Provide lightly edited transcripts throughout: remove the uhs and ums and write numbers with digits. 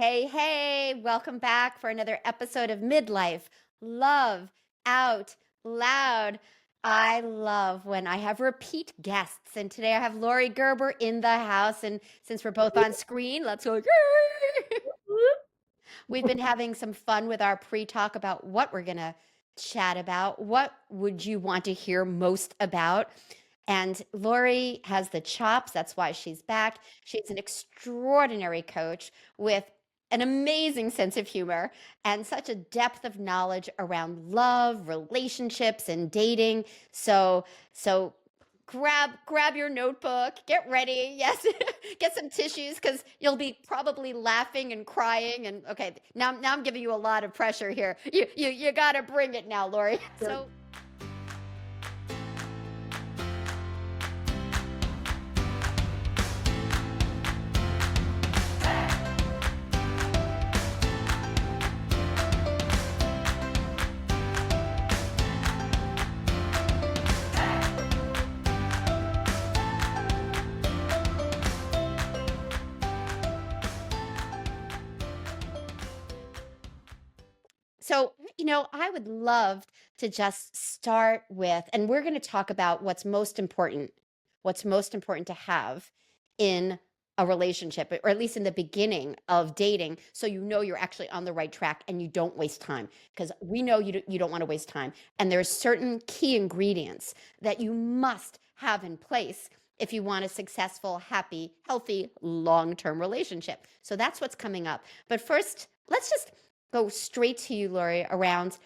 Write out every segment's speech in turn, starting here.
Hey, hey, welcome back for another episode of Midlife Love Out Loud. I love when I have repeat guests, and today I have Laurie Gerber in the house. And since we're both on screen, let's go. We've been having some fun with our pre talk about what we're going to chat about. What would you want to hear most about? And Laurie has the chops. That's why she's back. She's an extraordinary coach with an amazing sense of humor and such a depth of knowledge around love, relationships, and dating. So grab your notebook, get ready. Yes, get some tissues because you'll be probably laughing and crying. And okay, now I'm giving you a lot of pressure here. You got to bring it now, Laurie. So. So, I would love to just start with, and we're going to talk about what's most important to have in a relationship, or at least in the beginning of dating, so you're actually on the right track and you don't waste time. Because we know you don't want to waste time. And there's certain key ingredients that you must have in place if you want a successful, happy, healthy, long-term relationship. So that's what's coming up. But first, let's just go straight to you, Laurie, around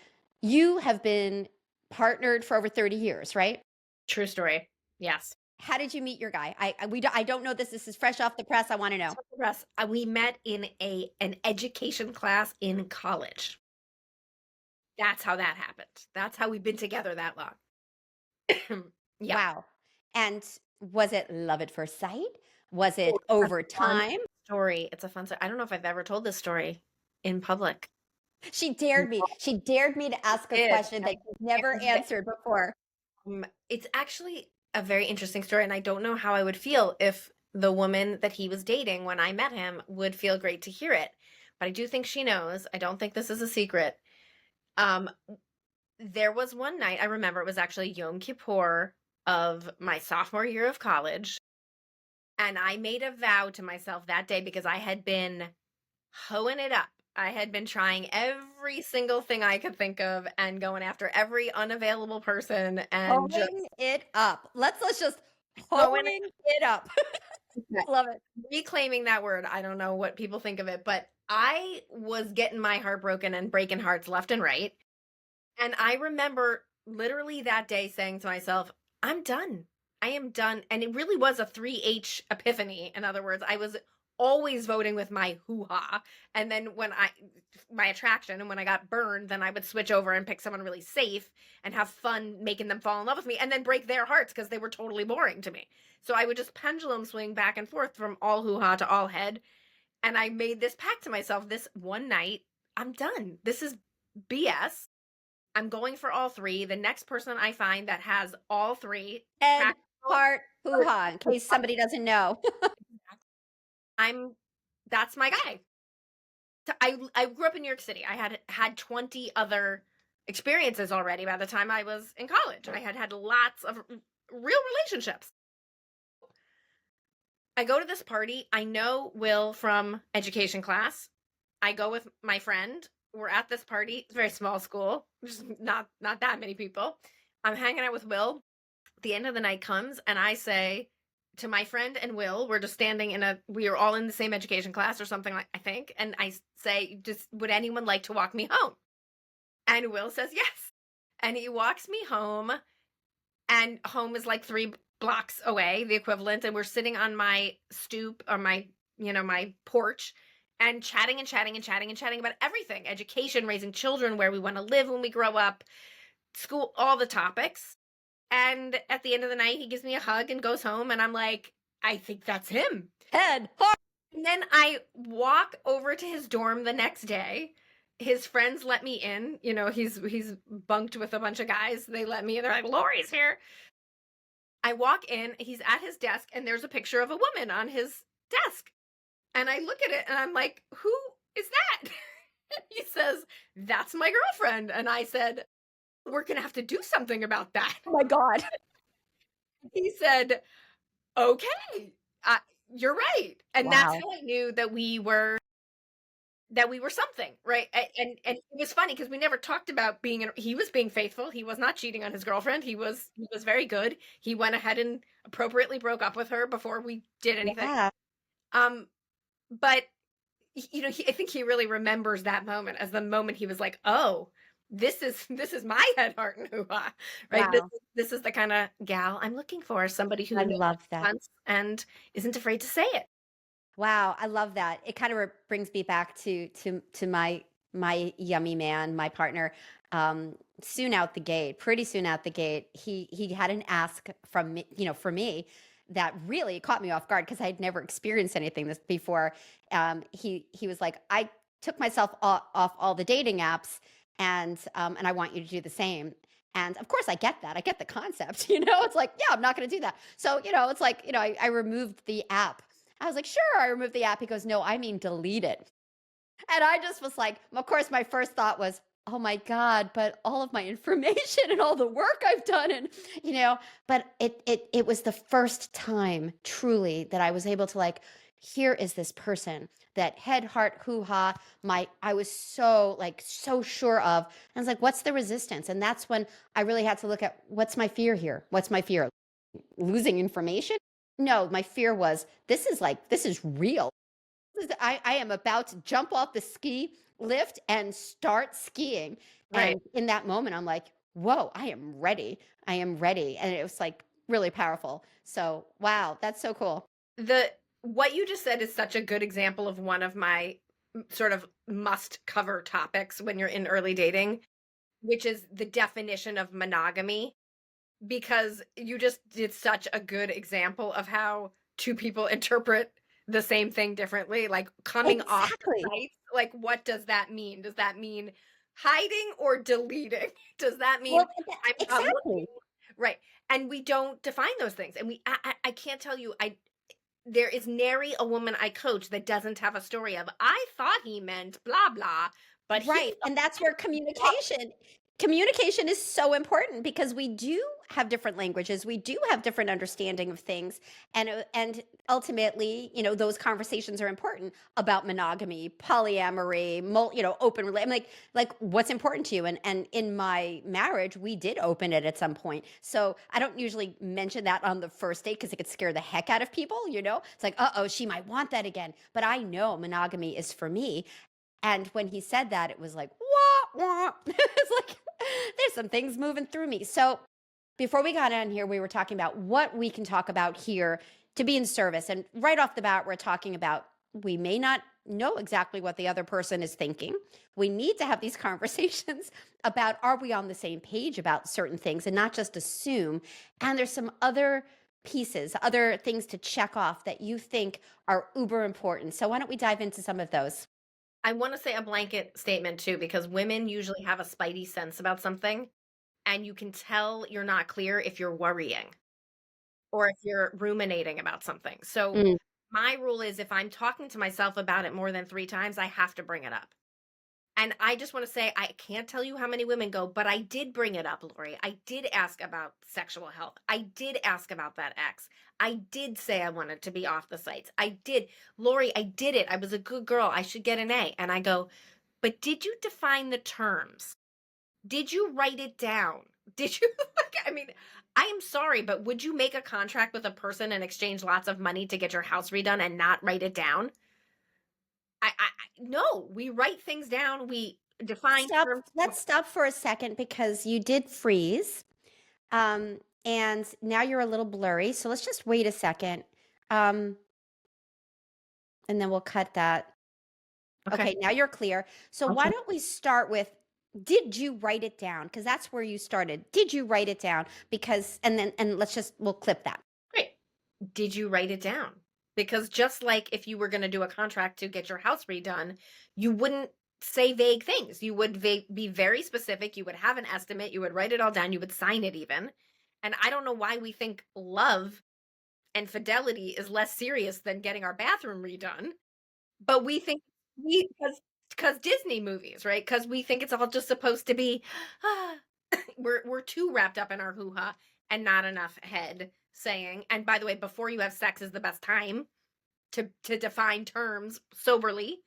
you have been partnered for over 30 years, right? True story. Yes. How did you meet your guy? I don't know this. This is fresh off the press. I want to know. Russ, we met in an education class in college. That's how that happened. That's how we've been together that long. Yeah. Wow. And was it love at first sight? Was it It's a over fun time? story. It's a fun story. I don't know if I've ever told this story in public. She dared me. She dared me to ask a It is. question that you've never answered before. It's actually a very interesting story, and I don't know how I would feel if the woman that he was dating when I met him would feel great to hear it. But I do think she knows. I don't think this is a secret. Um, there was one night, I remember it was actually Yom Kippur of my sophomore year of college. And I made a vow to myself that day because I had been hoeing it up. I had been trying every single thing I could think of and going after every unavailable person and just Hoeing it up. Let's just hoeing hoeing it up. it. Love it. Reclaiming that word. I don't know what people think of it, but I was getting my heart broken and breaking hearts left and right. And I remember literally that day saying to myself, I'm done. I am done. And it really was a 3H epiphany. In other words, I was always voting with my hoo-ha. And then my attraction, and when I got burned, then I would switch over and pick someone really safe and have fun making them fall in love with me and then break their hearts because they were totally boring to me. So I would just pendulum swing back and forth from all hoo-ha to all head. And I made this pact to myself this one night. I'm done. This is BS. I'm going for all three. The next person I find that has all three, Head, heart, hoo-ha, in case somebody doesn't know. that's my guy. I grew up in New York City. I had 20 other experiences already by the time I was in college. I had lots of real relationships. I go to this party. I know Will from education class. I go with my friend. We're at this party. It's a very small school. Just not that many people. I'm hanging out with Will. The end of the night comes and I say to my friend and Will, we're just standing we are all in the same education class or something, like I think. And I say, would anyone like to walk me home? And Will says yes. And he walks me home, and home is like 3 blocks away, the equivalent. And we're sitting on my stoop or my porch and chatting and chatting and chatting and chatting about everything: education, raising children, where we want to live when we grow up, school, all the topics. And at the end of the night, he gives me a hug and goes home. And I'm like, I think that's him. Head, heart. And then I walk over to his dorm the next day. His friends let me in. He's bunked with a bunch of guys. They let me in. They're like, Laurie's here. I walk in. He's at his desk, and there's a picture of a woman on his desk. And I look at it, and I'm like, who is that?" He says, "That's my girlfriend." And I said, "We're gonna have to do something about that." Oh my God. He said, "Okay, uh, you're right." And that's Wow. how I knew that we were something, right? And it was funny because we never talked about he was being faithful. He was not cheating on his girlfriend. He was very good. He went ahead and appropriately broke up with her before we did anything. Yeah. Um, but I think he really remembers that moment as the moment he was like, "Oh, this is my head, heart, and hoo-ha," right? This Wow. this is the kind of gal I'm looking for, somebody who I knows love what she that. wants and isn't afraid to say it. Wow, I love that. It kind of brings me back to my yummy man, my partner. Soon out the gate, pretty soon out the gate, he had an ask from me, for me that really caught me off guard because I had never experienced anything this before. He was like, I took myself off all the dating apps, and I want you to do the same. And of course, I get that. I get the concept. It's like, yeah, I'm not going to do that. So, it's like, I removed the app. I was like, "Sure, I removed the app." He goes, "No, I mean delete it." And I just was like, of course, my first thought was, "Oh my God, but all of my information and all the work I've done." And, but it was the first time truly that I was able to like, here is this person that head, heart, hoo ha, I was so like, so sure of. I was like, what's the resistance? And that's when I really had to look at what's my fear here? What's my fear? Losing information? No, my fear was this is real. I am about to jump off the ski lift and start skiing. Right. And in that moment, I'm like, whoa, I am ready. I am ready. And it was like really powerful. So, wow, that's so cool. The What you just said is such a good example of one of my sort of must cover topics when you're in early dating, which is the definition of monogamy, because you just did such a good example of how two people interpret the same thing differently, like coming off the Exactly. site. Like, what does that mean? Does that mean hiding or deleting? Does that mean Well, I'm not looking? exactly. Right. And we don't define those things. And I can't tell you, there is nary a woman I coach that doesn't have a story of, I thought he meant blah, blah, but he Right, thought and that's where communication is so important because we do have different languages, we do have different understanding of things, and ultimately, those conversations are important about monogamy, polyamory, open rela like what's important to you, and in my marriage, we did open it at some point, so I don't usually mention that on the first date because it could scare the heck out of people. It's like, "Uh-oh, she might want that again," but I know monogamy is for me, and when he said that, it was like, wah, wah. It's like, there's some things moving through me. So before we got on here, we were talking about what we can talk about here to be in service. And right off the bat, we're talking about we may not know exactly what the other person is thinking. We need to have these conversations about are we on the same page about certain things and not just assume. And there's some other pieces, other things to check off that you think are uber important. So why don't we dive into some of those? I want to say a blanket statement too, because women usually have a spidey sense about something, and you can tell you're not clear if you're worrying or if you're ruminating about something. So, Mm. my rule is if I'm talking to myself about it more than 3 times, I have to bring it up. And I just want to say, I can't tell you how many women go, but I did bring it up, Lori. I did ask about sexual health. I did ask about that ex. I did say I wanted to be off the sites. I did. Lori, I did it. I was a good girl. I should get an A. And I go, but did you define the terms? Did you write it down? Did you, like, I mean, I am sorry, but would you make a contract with a person and exchange lots of money to get your house redone and not write it down? No, we write things down. We define Stop. terms. Let's stop for a second because you did freeze. Um, and now you're a little blurry. So let's just wait a second. Um, and then we'll cut that. Okay. Okay, now you're clear. So why Okay. don't we start with did you write it down? Because that's where you started. Did you write it down? Because and we'll clip that. Great. Did you write it down? Because just like if you were going to do a contract to get your house redone, you wouldn't say vague things. You would be very specific. You would have an estimate. You would write it all down. You would sign it even. And I don't know why we think love and fidelity is less serious than getting our bathroom redone, but we think We because Disney movies, right? Because we think it's all just supposed to be, ah, we're too wrapped up in our hoo-ha and not enough head saying, and by the way, before you have sex is the best time to define terms soberly,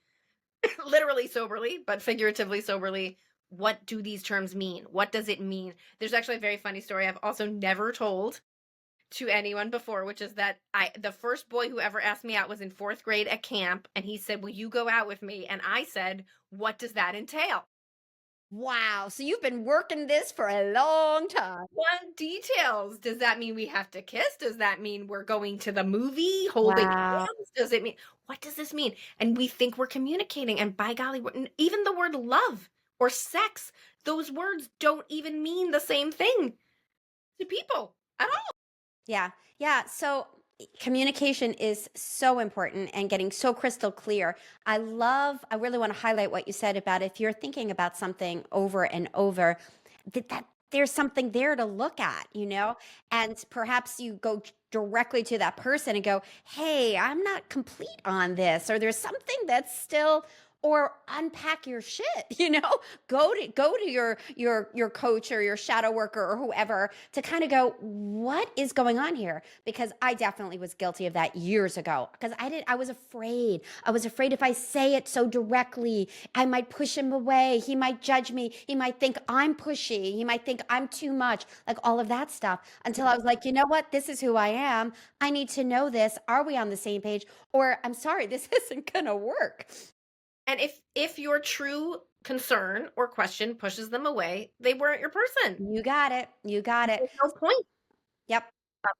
literally soberly, but figuratively soberly. What do these terms mean? What does it mean? There's actually a very funny story I've also never told to anyone before, which is that the first boy who ever asked me out was in 4th grade at camp, and he said, "Will you go out with me?" And I said, "What does that entail?" Wow. So you've been working this for a long time. What details? Does that mean we have to kiss? Does that mean we're going to the movie holding Wow. hands? Does it mean, what does this mean? And we think we're communicating, and by golly, even the word love or sex, those words don't even mean the same thing to people at all. Yeah. Yeah. So communication is so important and getting so crystal clear. I really want to highlight what you said about if you're thinking about something over and over, that there's something there to look at, and perhaps you go directly to that person and go, hey, I'm not complete on this, or there's something that's still, or unpack your shit, go to your coach or your shadow worker or whoever to kind of go, what is going on here? Because I definitely was guilty of that years ago, because I was afraid if I say it so directly, I might push him away, he might judge me, he might think I'm pushy, he might think I'm too much, like all of that stuff, until I was like, you know what, this is who I am, I need to know this, are we on the same page, or I'm sorry, this isn't gonna work. And if your true concern or question pushes them away, they weren't your person. You got it. You got it. There's no point Yep.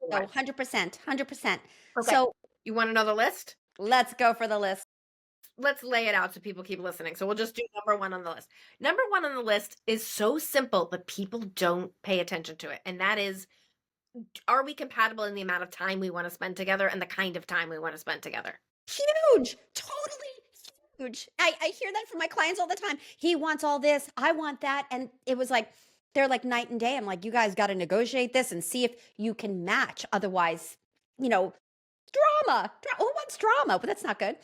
So otherwise. 100%, 100%. Okay. So You want another list? let's go for the list. Let's lay it out so people keep listening. So we'll just do number 1 on the list. Number 1 on the list is so simple, but people don't pay attention to it. And that is, are we compatible in the amount of time we want to spend together and the kind of time we want to spend together? Huge. Totally huge. I hear that from my clients all the time. He wants all this. I want that. And it was like, they're like night and day. I'm like, you guys got to negotiate this and see if you can match. Otherwise, you know, drama. Who wants drama? But that's not good.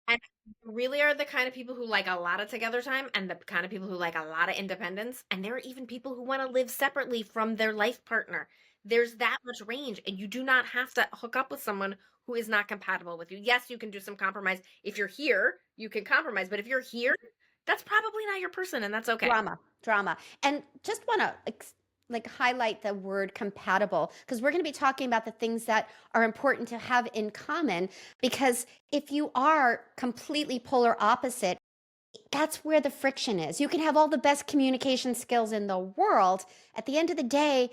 And really are the kind of people who like a lot of together time and the kind of people who like a lot of independence. And there are even people who want to live separately from their life partner. There's that much range, and you do not have to hook up with someone who is not compatible with you. Yes, you can do some compromise. If you're here, you can compromise. But if you're here, that's probably not your person, and that's okay. Drama. And just want to like highlight the word compatible, because we're going to be talking about the things that are important to have in common, because if you are completely polar opposite, that's where the friction is. You can have all the best communication skills in the world. At the end of the day,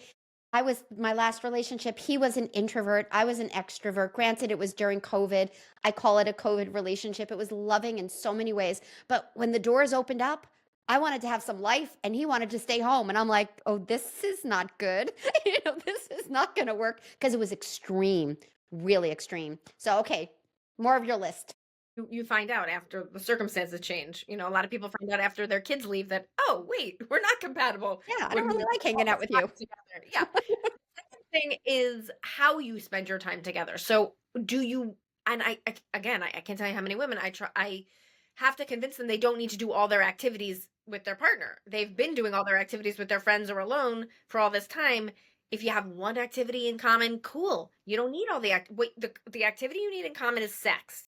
my last relationship, he was an introvert, I was an extrovert. Granted, it was during COVID. I call it a COVID relationship. It was loving in so many ways. But when the doors opened up, I wanted to have some life and he wanted to stay home. And I'm like, oh, this is not good. This is not going to work, because it was extreme, really extreme. So, okay, more of your list. You find out after the circumstances change. A lot of people find out after their kids leave that, oh, wait, we're not compatible. Yeah, I when don't really we're like hanging all out with you. together. Yeah. Second thing is how you spend your time together. So do you, and again, I can't tell you how many women I have to convince them they don't need to do all their activities with their partner. They've been doing all their activities with their friends or alone for all this time. If you have one activity in common, cool. You don't need all the activity you need in common is sex.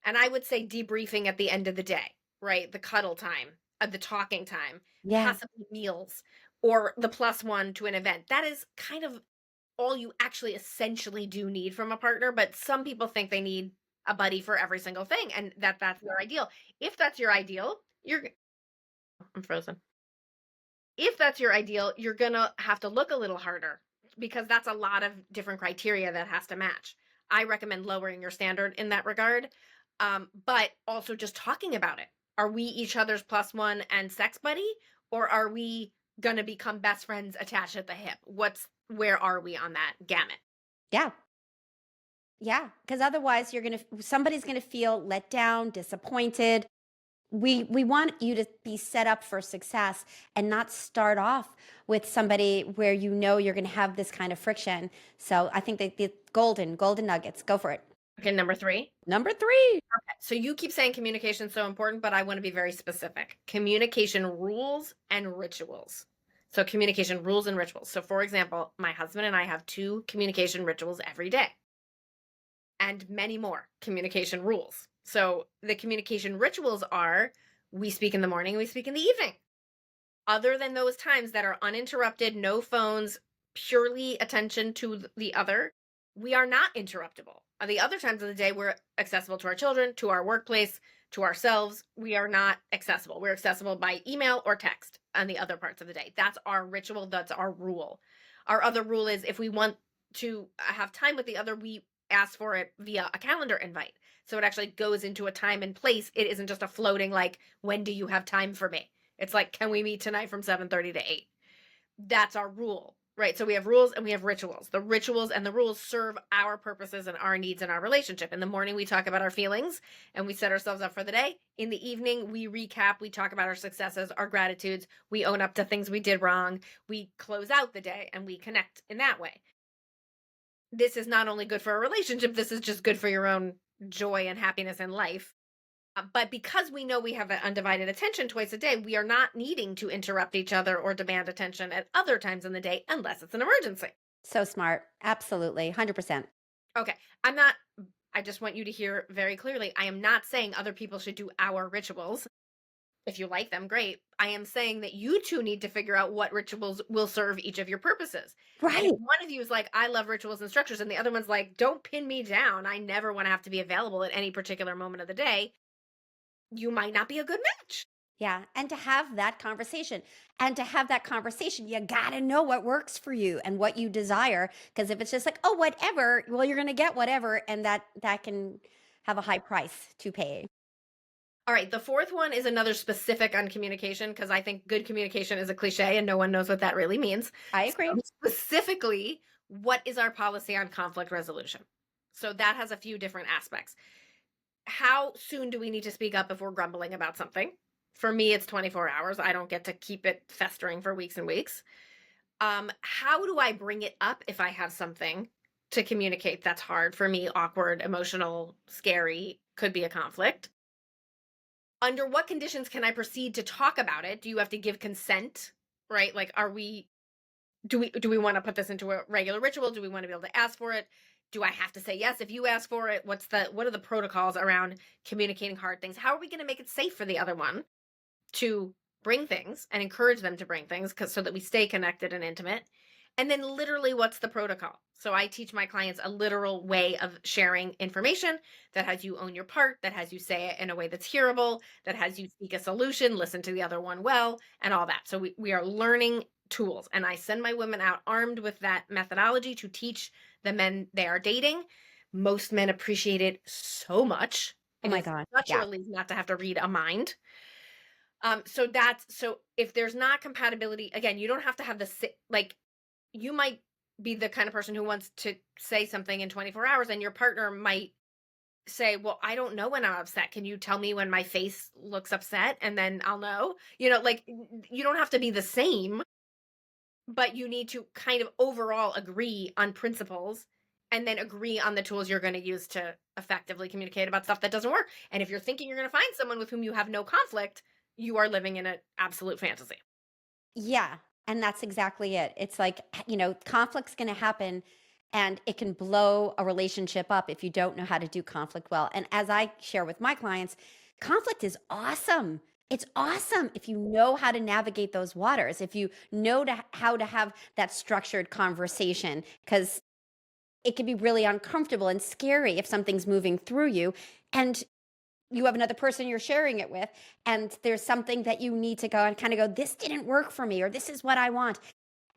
And I would say debriefing at the end of the day, right? The cuddle time, the talking time, Yeah. possibly meals, or the +1 to an event. That is kind of all you actually essentially do need from a partner. But some people think they need a buddy for every single thing, and that's their ideal. If that's your ideal, I'm frozen. If that's your ideal, you're gonna have to look a little harder, because that's a lot of different criteria that has to match. I recommend lowering your standard in that regard, but also just talking about it. Are we each other's +1 and sex buddy, or are we gonna become best friends attached at the hip? Where are we on that gamut? Yeah. Yeah. Because otherwise, somebody's going to feel let down, disappointed. We want you to be set up for success and not start off with somebody where you're going to have this kind of friction. So I think that the golden nuggets, go for it. Okay, number 3. Number 3. Okay, so you keep saying communication is so important, but I want to be very specific. Communication rules and rituals. So communication rules and rituals. So for example, my husband and I have 2 communication rituals every day and many more communication rules. So the communication rituals are we speak in the morning, we speak in the evening. Other than those times that are uninterrupted, no phones, purely attention to the other, we are not interruptible. The other times of the day, we're accessible to our children, to our workplace, to ourselves. We are not accessible. We're accessible by email or text on the other parts of the day. That's our ritual. That's our rule. Our other rule is if we want to have time with the other, we ask for it via a calendar invite. So it actually goes into a time and place. It isn't just a floating, like, when do you have time for me? It's like, can we meet tonight from 7:30 to 8? That's our rule, right? So we have rules and we have rituals. The rituals and the rules serve our purposes and our needs in our relationship. In the morning, we talk about our feelings and we set ourselves up for the day. In the evening, we recap, we talk about our successes, our gratitudes, we own up to things we did wrong, we close out the day and we connect in that way. This is not only good for a relationship, this is just good for your own joy and happiness in life. But because we know we have an undivided attention twice a day, we are not needing to interrupt each other or demand attention at other times in the day unless it's an emergency. So smart. Absolutely. 100%. Okay. I just want you to hear very clearly, I am not saying other people should do our rituals. If you like them, great. I am saying that you two need to figure out what rituals will serve each of your purposes. And Right. if one of you is like, I love rituals and structures, and the other one's like, don't pin me down. I never want to have to be available at any particular moment of the day. You might not be a good match. Yeah. And to have that conversation. And to have that conversation, you got to know what works for you and what you desire. Because if it's just like, oh, whatever, well, you're going to get whatever. And that can have a high price to pay. All right, the 4th one is another specific on communication because I think good communication is a cliche and no one knows what that really means. I agree. So specifically, what is our policy on conflict resolution? So that has a few different aspects. How soon do we need to speak up if we're grumbling about something? For me, it's 24 hours. I don't get to keep it festering for weeks and weeks. How do I bring it up if I have something to communicate that's hard for me, awkward, emotional, scary, could be a conflict? Under what conditions can I proceed to talk about it? Do you have to give consent? Right? Like, do we want to put this into a regular ritual? Do we want to be able to ask for it? Do I have to say yes if you ask for it? What are the protocols around communicating hard things? How are we going to make it safe for the other one to bring things and encourage them to bring things so that we stay connected and intimate? And then literally, what's the protocol? So I teach my clients a literal way of sharing information that has you own your part, that has you say it in a way that's hearable, that has you seek a solution, listen to the other one well, and all that. So we are learning tools. And I send my women out armed with that methodology to teach the men they are dating. Most men appreciate it so much. Oh my God. Such a Yeah. relief not to have to read a mind. So if there's not compatibility, again, you don't have to have you might be the kind of person who wants to say something in 24 hours and your partner might say, well, I don't know when I'm upset. Can you tell me when my face looks upset? And then I'll know, you don't have to be the same, but you need to kind of overall agree on principles and then agree on the tools you're going to use to effectively communicate about stuff that doesn't work. And if you're thinking you're going to find someone with whom you have no conflict, you are living in an absolute fantasy. Yeah. And that's exactly it. It's like, conflict's going to happen and it can blow a relationship up if you don't know how to do conflict well. And as I share with my clients, conflict is awesome. It's awesome if you know how to navigate those waters, if you know how to have that structured conversation, because it can be really uncomfortable and scary if something's moving through you. And you have another person you're sharing it with, and there's something that you need to go and kind of go, this didn't work for me, or this is what I want.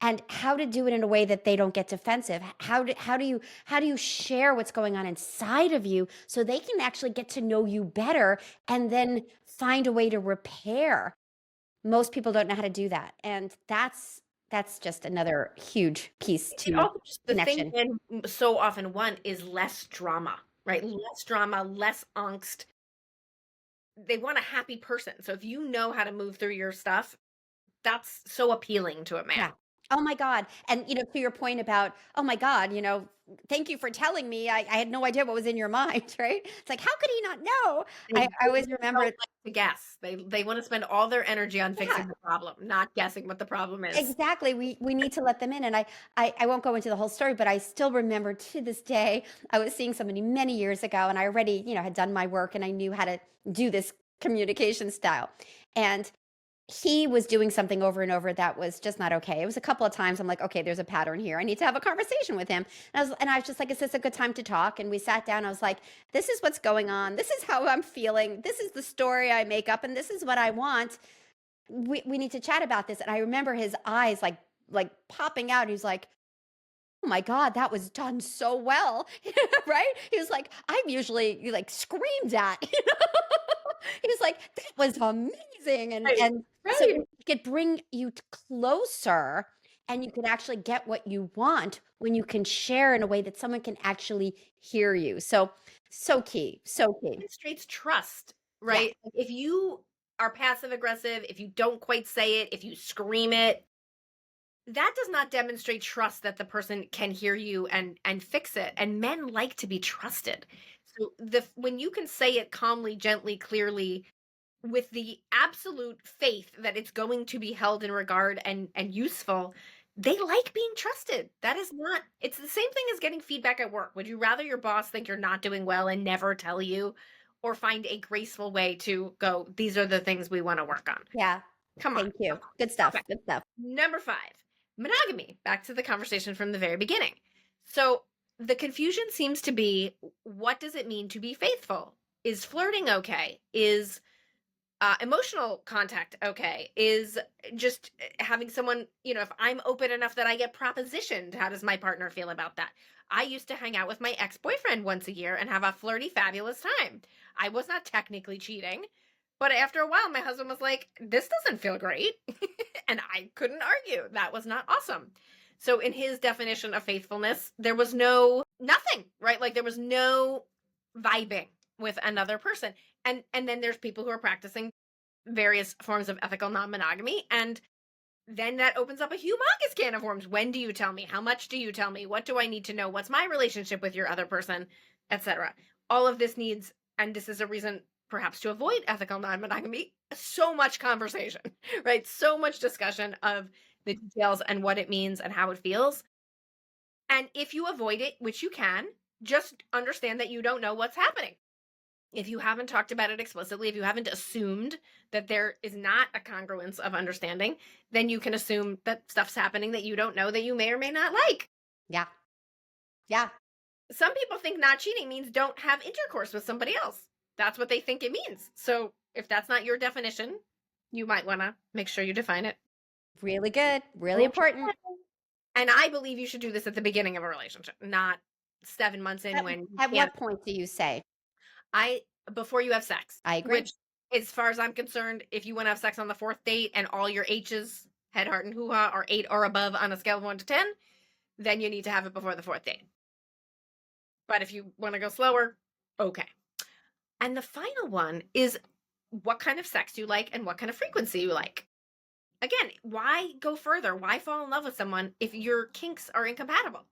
And how to do it in a way that they don't get defensive. How do you share what's going on inside of you so they can actually get to know you better and then find a way to repair? Most people don't know how to do that. And that's just another huge piece to Also, just the connection. thing men so often want is less drama, right? Less drama, less angst. They want a happy person. So if you know how to move through your stuff, that's so appealing to a man. Yeah. Oh my God. And, to your point about, oh my God, thank you for telling me. I had no idea what was in your mind, right? It's like, how could he not know? I They always don't remember, like to guess. They want to spend all their energy on yeah, fixing the problem, not guessing what the problem is. exactly. We need to let them in. And I won't go into the whole story, but I still remember to this day, I was seeing somebody many years ago and I already, had done my work and I knew how to do this communication style. And he was doing something over and over that was just not okay. It was a couple of times I'm like, okay, there's a pattern here. I need to have a conversation with him. And I was just like, is this a good time to talk? And we sat down. I was like, this is what's going on. This is how I'm feeling. This is the story I make up, and this is what I want. We need to chat about this. And I remember his eyes like popping out. He's like, oh my God, that was done so well. Right? He was like, I'm usually like screamed at. He was like, that was amazing. And Right. and so Right. it could bring you closer and you can actually get what you want when you can share in a way that someone can actually hear you. So key. So key. Demonstrates trust, Yeah. right? If you are passive aggressive, if you don't quite say it, if you scream it, that does not demonstrate trust that the person can hear you and fix it. And men like to be trusted. So when you can say it calmly, gently, clearly, with the absolute faith that it's going to be held in regard and useful, they like being trusted. That is not, it's the same thing as getting feedback at work. Would you rather your boss think you're not doing well and never tell you, or find a graceful way to go, these are the things we want to work on? Yeah. Come on. Thank you. Good stuff. Okay. Good stuff. Number 5, monogamy. Back to the conversation from the very beginning. So the confusion seems to be, what does it mean to be faithful? Is flirting okay? Is emotional contact okay? Is just having someone, if I'm open enough that I get propositioned, how does my partner feel about that? I used to hang out with my ex-boyfriend once a year and have a flirty, fabulous time. I was not technically cheating, but after a while, my husband was like, this doesn't feel great. And I couldn't argue. That was not awesome. So in his definition of faithfulness, there was nothing, right? Like there was no vibing with another person. And then there's people who are practicing various forms of ethical non-monogamy, and then that opens up a humongous can of worms. When do you tell me? How much do you tell me? What do I need to know? What's my relationship with your other person, etc.? All of this needs, and this is a reason perhaps to avoid ethical non-monogamy, so much conversation, right? So much discussion of the details and what it means and how it feels. And if you avoid it, which you can, just understand that you don't know what's happening. If you haven't talked about it explicitly, if you haven't assumed that there is not a congruence of understanding, then you can assume that stuff's happening that you don't know, that you may or may not like. Yeah. Yeah. Some people think not cheating means don't have intercourse with somebody else. That's what they think it means. So if that's not your definition, you might want to make sure you define it. Really good. Really important. And I believe you should do this at the beginning of a relationship, not 7 months in At, when you at can't. what point do you say? Before you have sex. I agree. Which, as far as I'm concerned, if you want to have sex on the 4th date and all your H's, head, heart, and hoo-ha, are 8 or above on a scale of 1 to 10, then you need to have it before the 4th date. But if you want to go slower, okay. And the final one is, what kind of sex you like and what kind of frequency you like. Again, why go further? Why fall in love with someone if your kinks are incompatible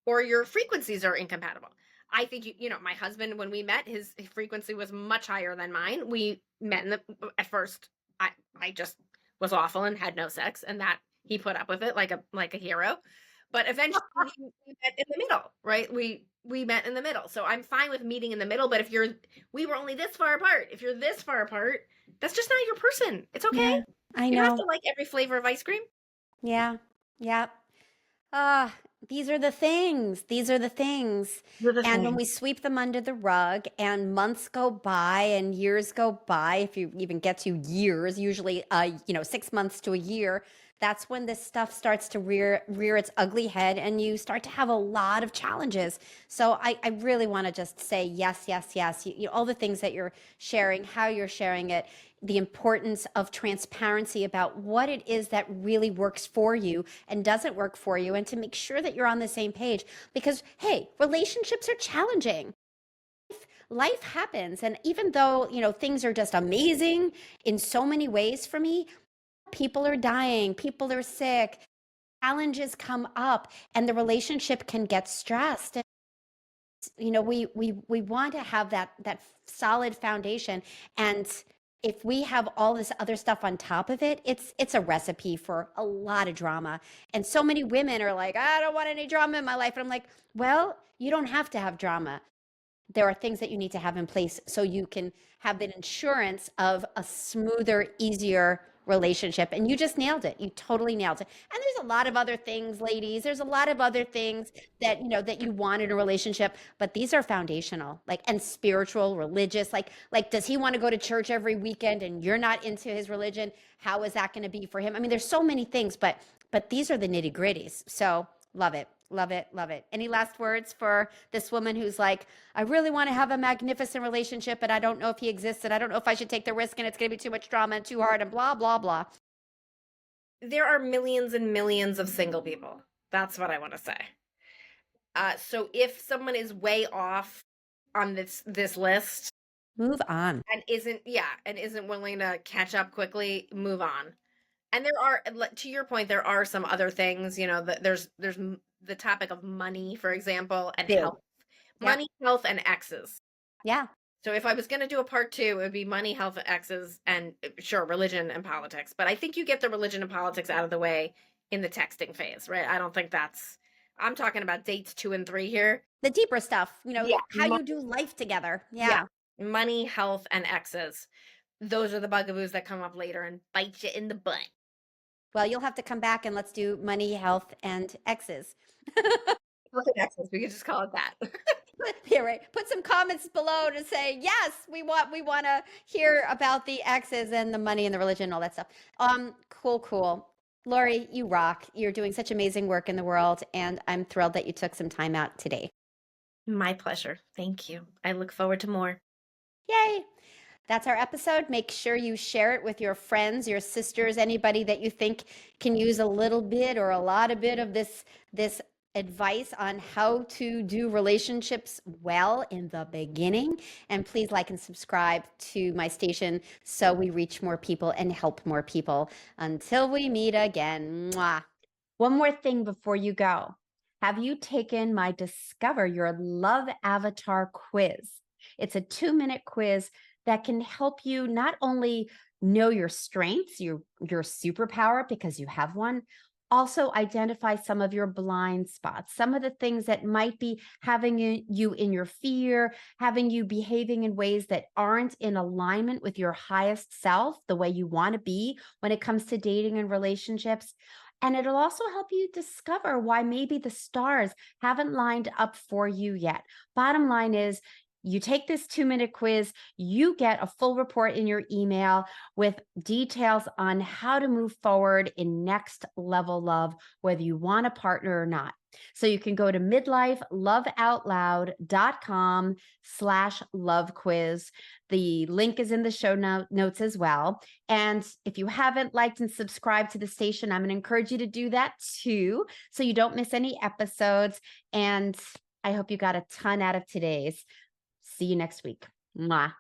or your frequencies are incompatible? I think, my husband, when we met, his frequency was much higher than mine. We met at first, I just was awful and had no sex, and that he put up with it like a hero. But eventually we met in the middle, right? We met in the middle. So I'm fine with meeting in the middle, but we were only this far apart. If you're this far apart, that's just not your person. It's okay. Yeah, I You don't have know. to like every flavor of ice cream. Yeah. Yeah. These are the things. These are the things. And when we sweep them under the rug and months go by and years go by, if you even get to years, usually 6 months to a year, that's when this stuff starts to rear its ugly head and you start to have a lot of challenges. So I really want to just say yes, yes, yes. All the things that you're sharing, how you're sharing it, the importance of transparency about what it is that really works for you and doesn't work for you, and to make sure that you're on the same page. Because, hey, relationships are challenging. Life happens. And even though, things are just amazing in so many ways for me, people are dying, people are sick. challenges come up and the relationship can get stressed. We want to have that solid foundation, and if we have all this other stuff on top of it, it's a recipe for a lot of drama. And so many women are like, I don't want any drama in my life, and I'm like, well, you don't have to have drama. There are things that you need to have in place so you can have that insurance of a smoother, easier relationship. And you just nailed it. You totally nailed it. And there's a lot of other things, ladies. There's a lot of other things that, that you want in a relationship, but these are foundational, like, and spiritual, religious, like, does he want to go to church every weekend and you're not into his religion? How is that going to be for him? I mean, there's so many things, but these are the nitty gritties. So love it. Love it. Love it. Any last words for this woman who's like, I really want to have a magnificent relationship, but I don't know if he exists, and I don't know if I should take the risk, and it's going to be too much drama and too hard and blah, blah, blah. There are millions and millions of single people. That's what I want to say. So if someone is way off on this list, move on. And isn't willing to catch up quickly, move on. And there are, to your point, there are some other things, there's the topic of money, for example, and health. Yep. Money, health, and exes. Yeah. So if I was going to do a part 2, it would be money, health, exes, and sure, religion and politics. But I think you get the religion and politics out of the way in the texting phase, right? I don't think I'm talking about dates 2 and 3 here. The deeper stuff, how you do life together. Yeah. Money, health, and exes. Those are the bugaboos that come up later and bite you in the butt. Well, you'll have to come back and let's do money, health, and exes. Look at exes. We could just call it that. Yeah, right. Put some comments below to say, yes, we want to hear about the exes and the money and the religion and all that stuff. Cool. Laurie, you rock. You're doing such amazing work in the world, and I'm thrilled that you took some time out today. My pleasure. Thank you. I look forward to more. Yay. That's our episode. Make sure you share it with your friends, your sisters, anybody that you think can use a little bit or a lot of bit of this advice on how to do relationships well in the beginning. And please like and subscribe to my station so we reach more people and help more people. Until we meet again. Mwah. One more thing before you go. Have you taken my Discover Your Love Avatar quiz? It's a 2-minute quiz that can help you not only know your strengths, your superpower, because you have one, also identify some of your blind spots, some of the things that might be having you in your fear, having you behaving in ways that aren't in alignment with your highest self, the way you want to be when it comes to dating and relationships. And it'll also help you discover why maybe the stars haven't lined up for you yet. Bottom line is, you take this 2-minute quiz, you get a full report in your email with details on how to move forward in next level love, whether you want a partner or not. So you can go to midlifeloveoutloud.com/love quiz. The link is in the show notes as well. And if you haven't liked and subscribed to the station, I'm going to encourage you to do that too, so you don't miss any episodes. And I hope you got a ton out of today's. See you next week. Mwah.